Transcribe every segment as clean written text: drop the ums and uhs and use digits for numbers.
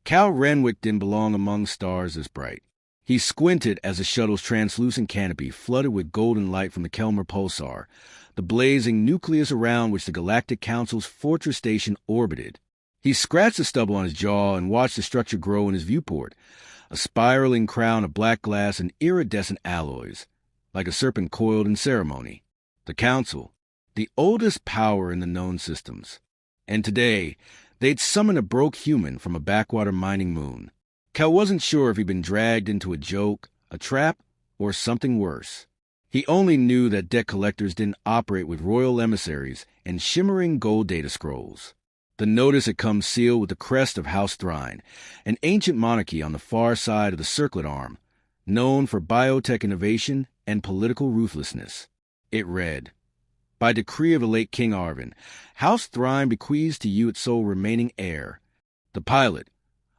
Cal Renwick didn't belong among stars this bright. He squinted as the shuttle's translucent canopy flooded with golden light from the Kelmer pulsar, the blazing nucleus around which the Galactic Council's fortress station orbited. He scratched the stubble on his jaw and watched the structure grow in his viewport, a spiraling crown of black glass and iridescent alloys, like a serpent coiled in ceremony. The Council, the oldest power in the known systems. And today, they'd summoned a broke human from a backwater mining moon. Cal wasn't sure if he'd been dragged into a joke, a trap, or something worse. He only knew that debt collectors didn't operate with royal emissaries and shimmering gold data scrolls. The notice had come sealed with the crest of House Thrine, an ancient monarchy on the far side of the Circlet Arm, known for biotech innovation and political ruthlessness. It read, "By decree of the late King Arvin, House Thrine bequeaths to you its sole remaining heir." The pilot,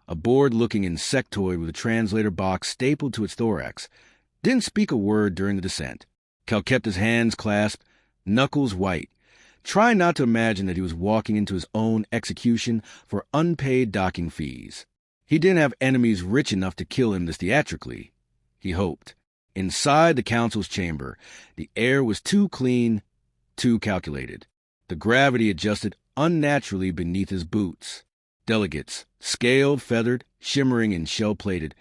a bored-looking insectoid with a translator box stapled to its thorax, didn't speak a word during the descent. Cal kept his hands clasped, knuckles white, trying not to imagine that he was walking into his own execution for unpaid docking fees. He didn't have enemies rich enough to kill him this theatrically, he hoped. Inside the council's chamber, the air was too clean, too calculated. The gravity adjusted unnaturally beneath his boots. Delegates, scaled, feathered, shimmering, and shell-plated,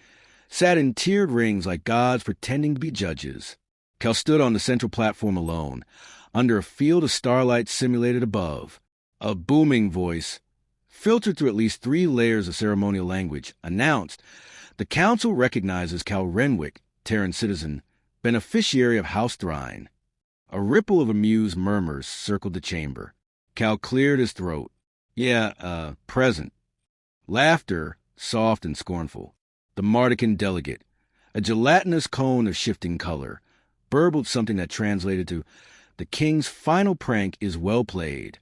sat in tiered rings like gods pretending to be judges. Cal stood on the central platform alone, under a field of starlight simulated above. A booming voice, filtered through at least 3 layers of ceremonial language, announced, "The Council recognizes Cal Renwick, Terran citizen, beneficiary of House Thrine." A ripple of amused murmurs circled the chamber. Cal cleared his throat. Present. Laughter, soft and scornful. The Mardican delegate, a gelatinous cone of shifting color, burbled something that translated to, "The king's final prank is well played."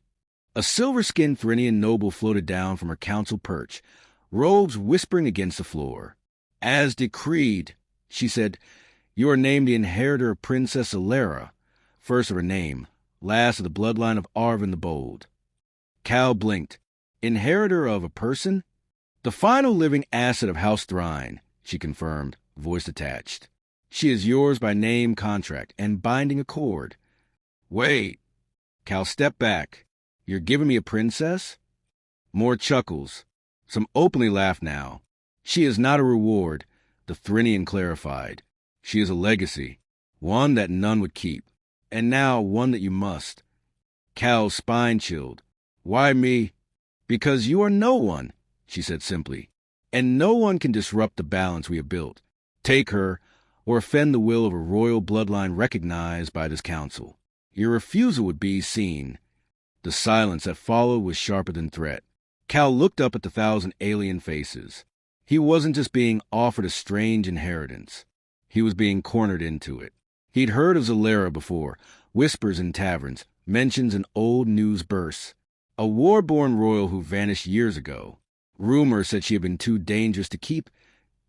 A silver-skinned Thrinian noble floated down from her council perch, robes whispering against the floor. "As decreed," she said, "you are named the inheritor of Princess Alera, first of her name, last of the bloodline of Arvin the Bold." Cal blinked. "Inheritor of a person?" "The final living asset of House Thrine," she confirmed, voice attached. "She is yours by name, contract, and binding accord." "Wait." Cal stepped back. "You're giving me a princess?" More chuckles. Some openly laughed now. "She is not a reward," the Thrinian clarified. "She is a legacy, one that none would keep, and now one that you must." Cal's spine chilled. "Why me?" "Because you are no one," she said simply, "and no one can disrupt the balance we have built, take her, or offend the will of a royal bloodline recognized by this council. Your refusal would be seen." The silence that followed was sharper than threat. Cal looked up at the 1,000 alien faces. He wasn't just being offered a strange inheritance. He was being cornered into it. He'd heard of Zalera before, whispers in taverns, mentions in old news bursts. A war-born royal who vanished years ago. Rumor said she had been too dangerous to keep,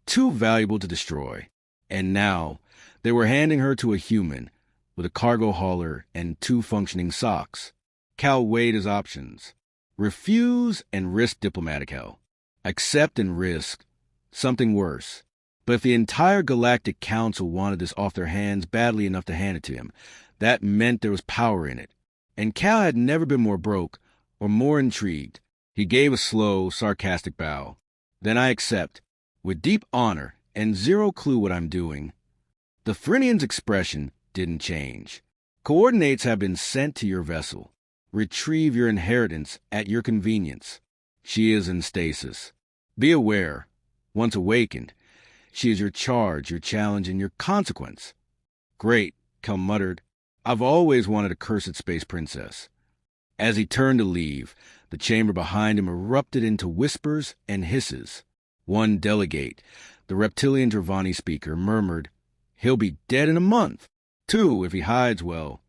too valuable to destroy. And now, they were handing her to a human, with a cargo hauler and 2 functioning socks. Cal weighed his options. Refuse and risk diplomatic hell. Accept and risk something worse. But if the entire Galactic Council wanted this off their hands badly enough to hand it to him, that meant there was power in it. And Cal had never been more broke or more intrigued. He gave a slow, sarcastic bow. "Then I accept, with deep honor and zero clue what I'm doing." The Thrinian's expression didn't change. "Coordinates have been sent to your vessel. Retrieve your inheritance at your convenience. She is in stasis. Be aware, once awakened, she is your charge, your challenge, and your consequence." "Great," Cal muttered. "I've always wanted a cursed space princess." As he turned to leave, the chamber behind him erupted into whispers and hisses. One delegate, the reptilian Dravani speaker, murmured, "He'll be dead in a month. 2, if he hides well."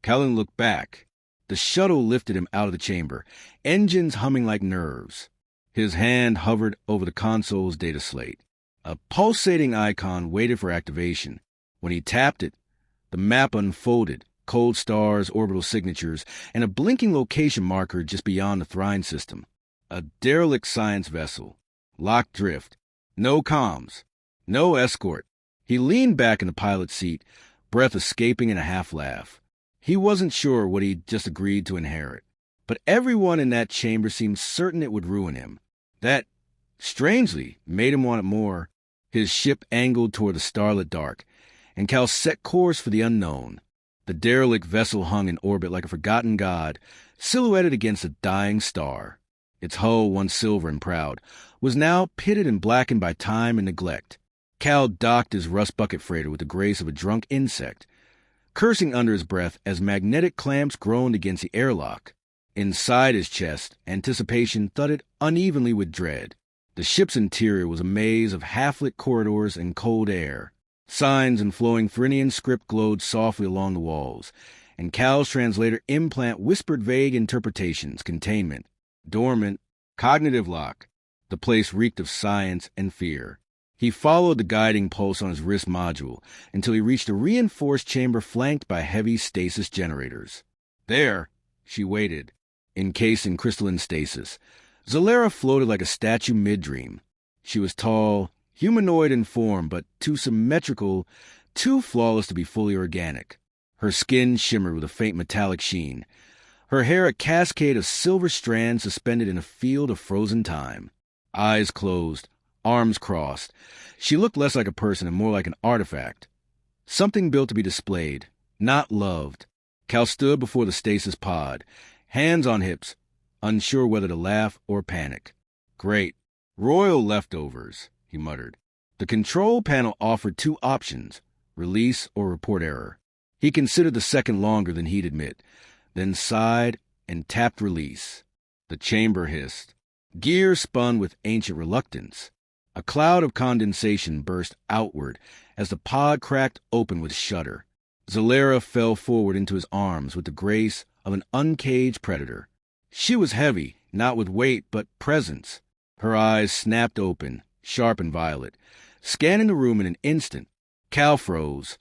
Callan looked back. The shuttle lifted him out of the chamber, engines humming like nerves. His hand hovered over the console's data slate. A pulsating icon waited for activation. When he tapped it, the map unfolded, cold stars, orbital signatures, and a blinking location marker just beyond the Thrine system. A derelict science vessel, Lock drift. No comms. No escort. He leaned back in the pilot's seat, breath escaping in a half-laugh. He wasn't sure what he'd just agreed to inherit, but everyone in that chamber seemed certain it would ruin him. That, strangely, made him want it more. His ship angled toward the starlit dark, and Cal set course for the unknown. The derelict vessel hung in orbit like a forgotten god, silhouetted against a dying star. Its hull, once silver and proud, was now pitted and blackened by time and neglect. Cal docked his rust bucket freighter with the grace of a drunk insect, cursing under his breath as magnetic clamps groaned against the airlock. Inside his chest, anticipation thudded unevenly with dread. The ship's interior was a maze of half-lit corridors and cold air. Signs and flowing Thrinian script glowed softly along the walls, and Cal's translator implant whispered vague interpretations: containment, dormant, cognitive lock. The place reeked of science and fear. He followed the guiding pulse on his wrist module until he reached a reinforced chamber flanked by heavy stasis generators. There, she waited, encased in crystalline stasis. Zalera floated like a statue mid-dream. She was tall, humanoid in form, but too symmetrical, too flawless to be fully organic. Her skin shimmered with a faint metallic sheen, her hair a cascade of silver strands suspended in a field of frozen time. Eyes closed, arms crossed, she looked less like a person and more like an artifact. Something built to be displayed, not loved. Cal stood before the stasis pod, hands on hips, unsure whether to laugh or panic. Great. Royal leftovers, he muttered. The control panel offered two options: release or report error. He considered the second longer than he'd admit, then sighed and tapped release. The chamber hissed. Gears spun with ancient reluctance. A cloud of condensation burst outward as the pod cracked open with shudder. Zalera fell forward into his arms with the grace of an uncaged predator. She was heavy, not with weight, but presence. Her eyes snapped open, sharp and violet, scanning the room in an instant. Cal froze,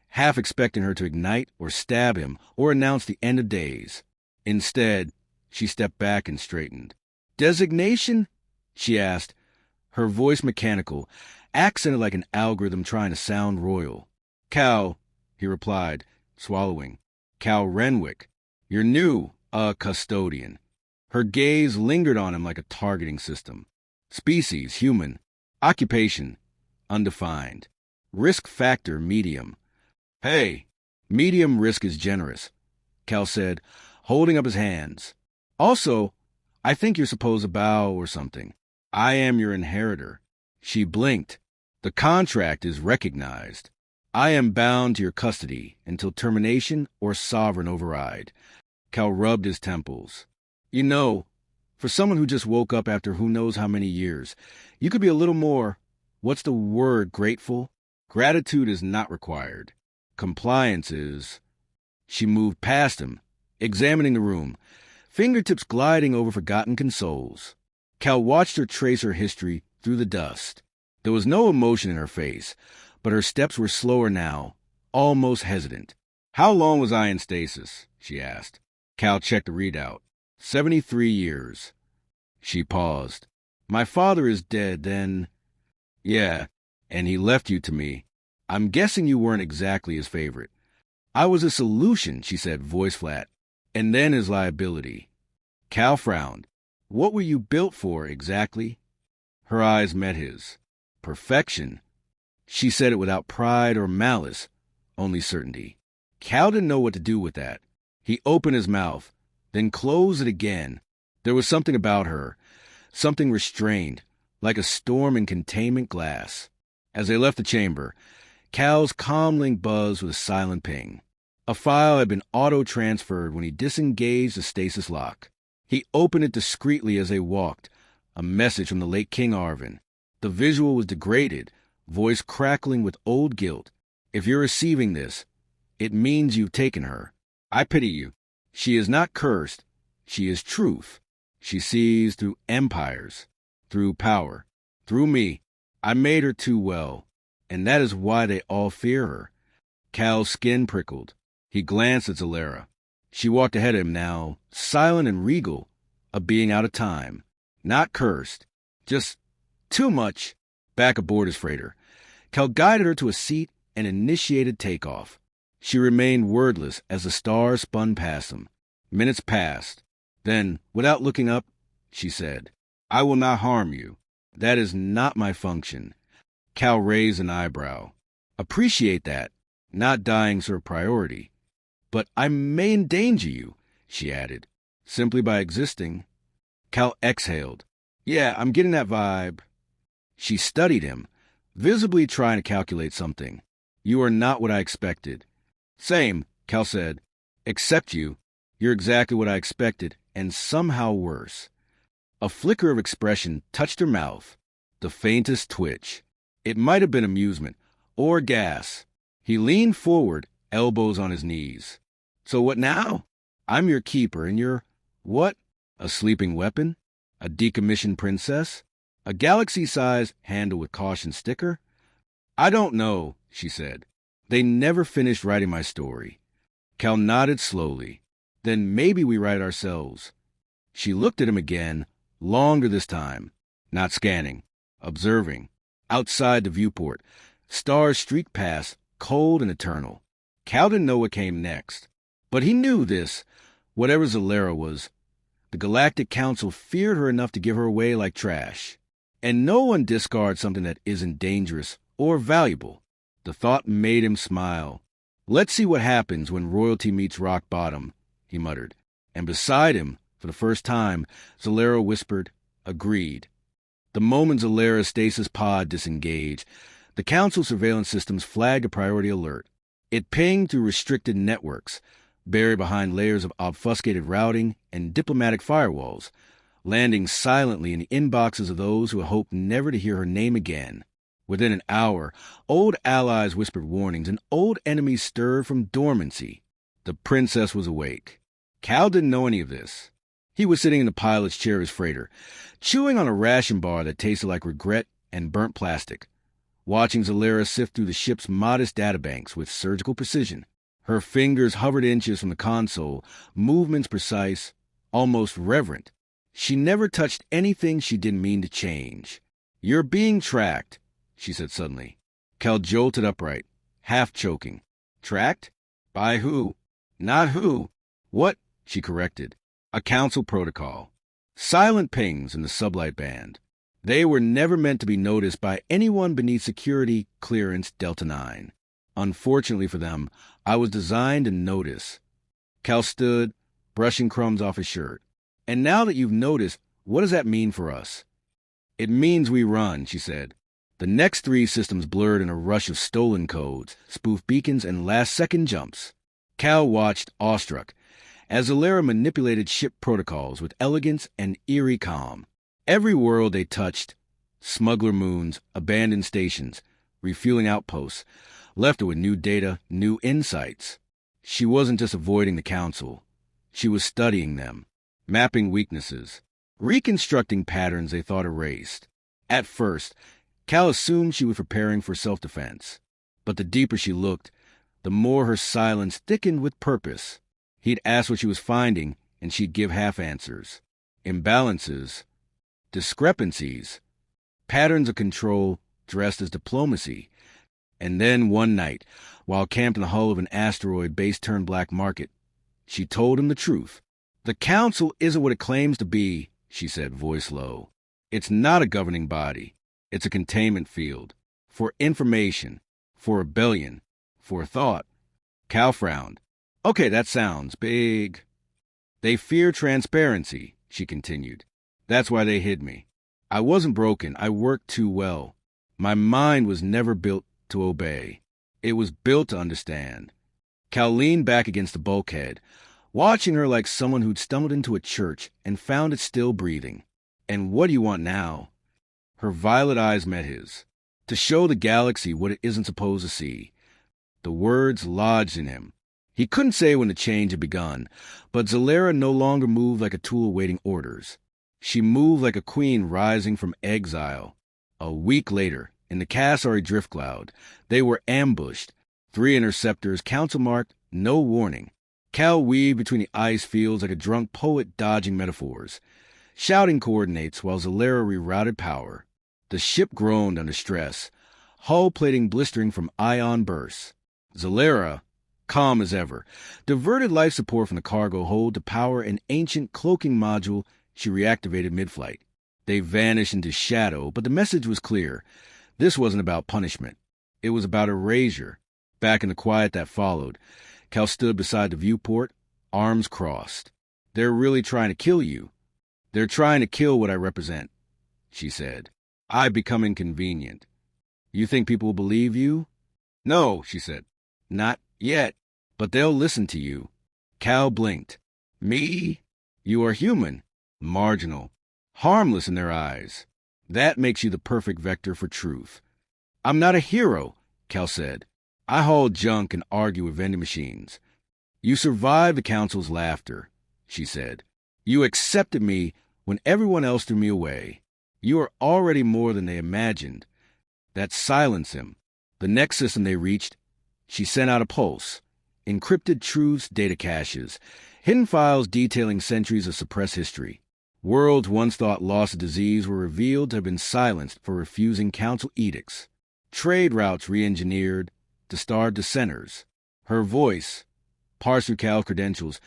half expecting her to ignite or stab him or announce the end of days. Instead, she stepped back and straightened. "Designation?" she asked, her voice mechanical, accented like an algorithm trying to sound royal. "Cal," he replied, swallowing. "Cal Renwick. You're new, a custodian." Her gaze lingered on him like a targeting system. Species, human. Occupation, undefined. Risk factor, medium. "Hey, medium risk is generous," Cal said, holding up his hands. "Also, I think you're supposed to bow or something. I am your inheritor." She blinked. "The contract is recognized. I am bound to your custody until termination or sovereign override." Cal rubbed his temples. "You know, for someone who just woke up after who knows how many years, you could be a little more, what's the word, grateful? Gratitude is not required. Compliance is." She moved past him, examining the room, fingertips gliding over forgotten consoles. Cal watched her trace her history through the dust. There was no emotion in her face, but her steps were slower now, almost hesitant. "How long was I in stasis?" she asked. Cal checked the readout. 73 years. She paused. "My father is dead, then." "Yeah, and he left you to me. I'm guessing you weren't exactly his favorite." "I was a solution," she said, voice flat. "And then his liability." Cal frowned. "What were you built for, exactly?" Her eyes met his. "Perfection." She said it without pride or malice, only certainty. Cal didn't know what to do with that. He opened his mouth, then closed it again. There was something about her, something restrained, like a storm in containment glass. As they left the chamber, Cal's comm link buzzed with a silent ping. A file had been auto-transferred when he disengaged the stasis lock. He opened it discreetly as they walked, a message from the late King Arvin. The visual was degraded, voice crackling with old guilt. "If you're receiving this, it means you've taken her. I pity you. She is not cursed. She is truth. She sees through empires, through power, through me. I made her too well, and that is why they all fear her." Cal's skin prickled. He glanced at Zalera. She walked ahead of him now, silent and regal, a being out of time. Not cursed, just Too much. Back aboard his freighter. Cal guided her to a seat and initiated takeoff. She remained wordless as the stars spun past them. Minutes passed. Then, without looking up, she said, "I will not harm you. That is not my function." Cal raised an eyebrow. "Appreciate that. Not dying's her priority. But I may endanger you," she added, "simply by existing." Cal exhaled. "Yeah, I'm getting that vibe." She studied him, visibly trying to calculate something. "You are not what I expected." "Same," Cal said. "Except you. You're exactly what I expected, and somehow worse." A flicker of expression touched her mouth, the faintest twitch. It might have been amusement, or gas. He leaned forward, elbows on his knees. "So what now? I'm your keeper, and you're... what? A sleeping weapon? A decommissioned princess? A galaxy-sized handle with caution sticker?" "I don't know," she said. "They never finished writing my story." Cal nodded slowly. "Then maybe we write ourselves." She looked at him again, longer this time, not scanning, observing. Outside the viewport, stars streaked past, cold and eternal. Cal didn't know what came next. But he knew this, whatever Zalera was. The Galactic Council feared her enough to give her away like trash. And no one discards something that isn't dangerous or valuable. The thought made him smile. "Let's see what happens when royalty meets rock bottom," he muttered. And beside him, for the first time, Zalera whispered, "Agreed." The moment Zalera's stasis pod disengaged, the Council surveillance systems flagged a priority alert. It pinged through restricted networks, buried behind layers of obfuscated routing and diplomatic firewalls, landing silently in the inboxes of those who had hoped never to hear her name again. Within an hour, old allies whispered warnings and old enemies stirred from dormancy. The princess was awake. Cal didn't know any of this. He was sitting in the pilot's chair of his freighter, chewing on a ration bar that tasted like regret and burnt plastic, watching Zalera sift through the ship's modest databanks with surgical precision. Her fingers hovered inches from the console, movements precise, almost reverent. She never touched anything she didn't mean to change. "You're being tracked," she said suddenly. Cal jolted upright, half choking. "Tracked? By who?" "Not who. What?" she corrected. "A council protocol. Silent pings in the sublight band. They were never meant to be noticed by anyone beneath security clearance Delta 9. Unfortunately for them, I was designed to notice." Cal stood, brushing crumbs off his shirt. "And now that you've noticed, what does that mean for us?" "It means we run," she said. The next 3 systems blurred in a rush of stolen codes, spoof beacons, and last-second jumps. Cal watched, awestruck, as Zalera manipulated ship protocols with elegance and eerie calm. Every world they touched, smuggler moons, abandoned stations, refueling outposts, left her with new data, new insights. She wasn't just avoiding the Council. She was studying them, mapping weaknesses, reconstructing patterns they thought erased. At first, Cal assumed she was preparing for self-defense. But the deeper she looked, the more her silence thickened with purpose. He'd ask what she was finding, and she'd give half-answers. Imbalances, discrepancies, patterns of control dressed as diplomacy. And then one night, while camped in the hull of an asteroid base-turned black market, she told him the truth. "The Council isn't what it claims to be," she said, voice low. "It's not a governing body. It's a containment field. For information, for rebellion, for thought." Cal frowned. "Okay, that sounds big." "They fear transparency," she continued. "That's why they hid me. I wasn't broken. I worked too well. My mind was never built to obey. It was built to understand." Cal leaned back against the bulkhead, watching her like someone who'd stumbled into a church and found it still breathing. "And what do you want now?" Her violet eyes met his. "To show the galaxy what it isn't supposed to see." The words lodged in him. He couldn't say when the change had begun, but Zalera no longer moved like a tool awaiting orders. She moved like a queen rising from exile. A week later, in the Cassari drift cloud, they were ambushed. 3 interceptors, council marked, no warning. Cal weaved between the ice fields like a drunk poet dodging metaphors, shouting coordinates while Zalera rerouted power. The ship groaned under stress, hull plating blistering from ion bursts. Zalera, calm as ever, diverted life support from the cargo hold to power an ancient cloaking module she reactivated mid-flight. They vanished into shadow, but the message was clear. This wasn't about punishment. It was about erasure. Back in the quiet that followed, Cal stood beside the viewport, arms crossed. They're really trying to kill you. They're trying to kill what I represent, she said. I've become inconvenient. You think people will believe you? No, she said. Not yet, but they'll listen to you. Cal blinked. Me? You are human, marginal, harmless in their eyes. That makes you the perfect vector for truth. I'm not a hero, Cal said. I haul junk and argue with vending machines. You survived the council's laughter, she said. You accepted me when everyone else threw me away. You are already more than they imagined. That silenced him. The next system they reached, she sent out a pulse. Encrypted truths, data caches, hidden files detailing centuries of suppressed history. Worlds once thought lost to disease were revealed to have been silenced for refusing council edicts. Trade routes re-engineered to starve dissenters. Her voice, parsed through Cal's credentials,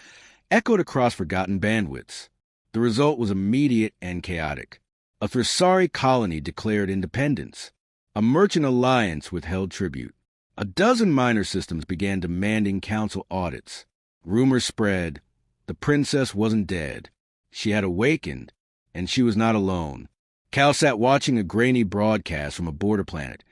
echoed across forgotten bandwidths. The result was immediate and chaotic. A Thrassari colony declared independence. A merchant alliance withheld tribute. A dozen minor systems began demanding council audits. Rumors spread. The princess wasn't dead. She had awakened, and she was not alone. Cal sat watching a grainy broadcast from a border planet,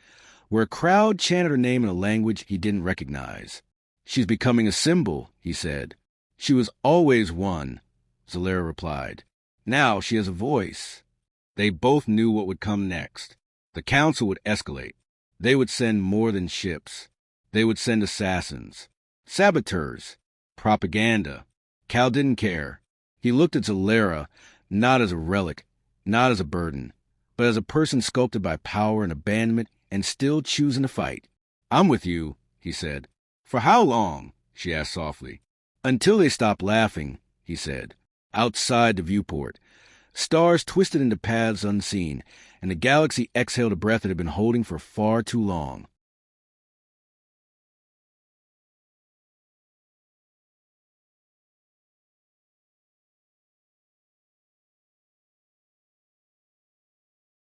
where a crowd chanted her name in a language he didn't recognize. She's becoming a symbol, he said. She was always one, Zalera replied. Now she has a voice. They both knew what would come next. The council would escalate. They would send more than ships. They would send assassins, saboteurs, propaganda. Cal didn't care. He looked at Zalera not as a relic, not as a burden, but as a person sculpted by power and abandonment and still choosing to fight. I'm with you, he said. For how long? She asked softly. Until they stopped laughing, he said. Outside the viewport, stars twisted into paths unseen, and the galaxy exhaled a breath it had been holding for far too long.